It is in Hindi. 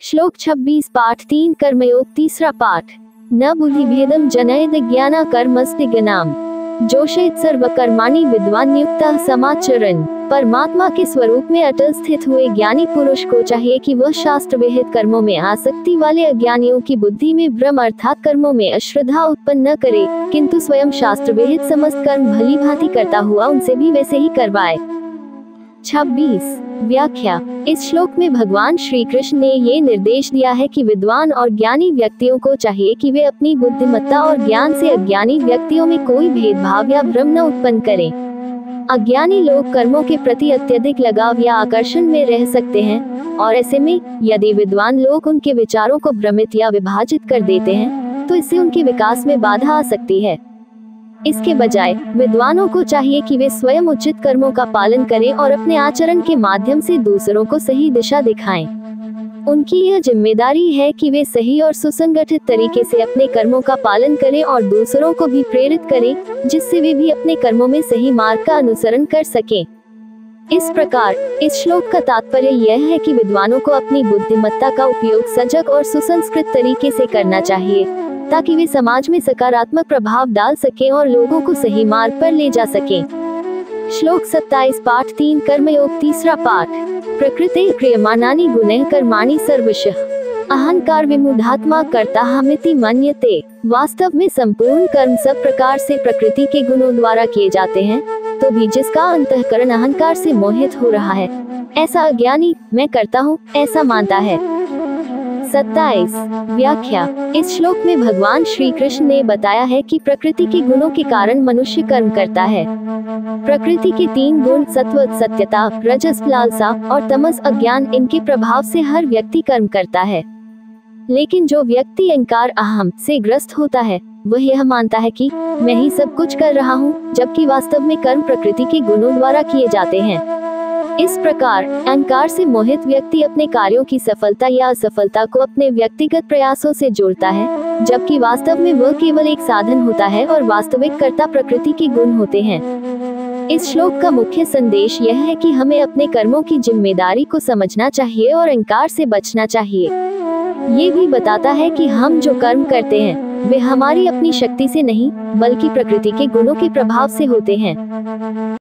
श्लोक 26 पाठ 3 कर्मयोग तीसरा पाठ। न बुद्धिभेदम जनयेद ज्ञाना कर्मस्ति ज्ञानाम जोषयेत् सर्व कर्माणि विद्वान युक्तः समाचरन्। परमात्मा के स्वरूप में अटल स्थित हुए ज्ञानी पुरुष को चाहिए कि वह शास्त्र विहित कर्मों में आसक्ति वाले अज्ञानियों की बुद्धि में भ्रम अर्थात कर्मों में अश्रद्धा उत्पन्न न करे, किंतु स्वयं शास्त्र विहित समस्त कर्म भली भांति करता हुआ उनसे भी वैसे ही करवाए। 26 व्याख्या। इस श्लोक में भगवान श्री कृष्ण ने ये निर्देश दिया है कि विद्वान और ज्ञानी व्यक्तियों को चाहिए कि वे अपनी बुद्धिमत्ता और ज्ञान से अज्ञानी व्यक्तियों में कोई भेदभाव या भ्रम न उत्पन्न करें। अज्ञानी लोग कर्मों के प्रति अत्यधिक लगाव या आकर्षण में रह सकते हैं, और ऐसे में यदि विद्वान लोग उनके विचारों को भ्रमित या विभाजित कर देते हैं तो इससे उनके विकास में बाधा आ सकती है। इसके बजाय विद्वानों को चाहिए कि वे स्वयं उचित कर्मों का पालन करें और अपने आचरण के माध्यम से दूसरों को सही दिशा दिखाएं। उनकी यह जिम्मेदारी है कि वे सही और सुसंगठित तरीके से अपने कर्मों का पालन करें और दूसरों को भी प्रेरित करें, जिससे वे भी अपने कर्मों में सही मार्ग का अनुसरण कर सकें। इस प्रकार इस श्लोक का तात्पर्य यह है कि विद्वानों को अपनी बुद्धिमत्ता का उपयोग सजग और सुसंस्कृत तरीके से करना चाहिए, ताकि वे समाज में सकारात्मक प्रभाव डाल सकें और लोगों को सही मार्ग पर ले जा सकें। श्लोक 27 पाठ 3 कर्मयोग तीसरा पाठ। प्रकृते क्रियमाणानि गुणैः कर्माणि सर्वशः अहंकार विमूढ़ात्मा कर्ताहमिति मन्यते। वास्तव में संपूर्ण कर्म सब प्रकार से प्रकृति के गुणों द्वारा किए जाते हैं, तो भी जिसका अंतःकरण अहंकार से मोहित हो रहा है, ऐसा अज्ञानी मैं करता हूँ ऐसा मानता है। 27 व्याख्या। इस श्लोक में भगवान श्री कृष्ण ने बताया है कि प्रकृति के गुणों के कारण मनुष्य कर्म करता है। प्रकृति के 3 गुण सत्व सत्यता, रजस लालसा और तमस अज्ञान, इनके प्रभाव से हर व्यक्ति कर्म करता है। लेकिन जो व्यक्ति अहंकार अहम से ग्रस्त होता है, वह यह मानता है कि मैं ही सब कुछ कर रहा हूँ, जबकि वास्तव में कर्म प्रकृति के गुणों द्वारा किए जाते हैं। इस प्रकार अहंकार से मोहित व्यक्ति अपने कार्यों की सफलता या असफलता को अपने व्यक्तिगत प्रयासों से जोड़ता है, जबकि वास्तव में वह केवल एक साधन होता है और वास्तविक कर्ता प्रकृति के गुण होते हैं। इस श्लोक का मुख्य संदेश यह है कि हमें अपने कर्मों की जिम्मेदारी को समझना चाहिए और अहंकार से बचना चाहिए। ये भी बताता है कि हम जो कर्म करते हैं वे हमारी अपनी शक्ति से नहीं, बल्कि प्रकृति के गुणों के प्रभाव से होते हैं।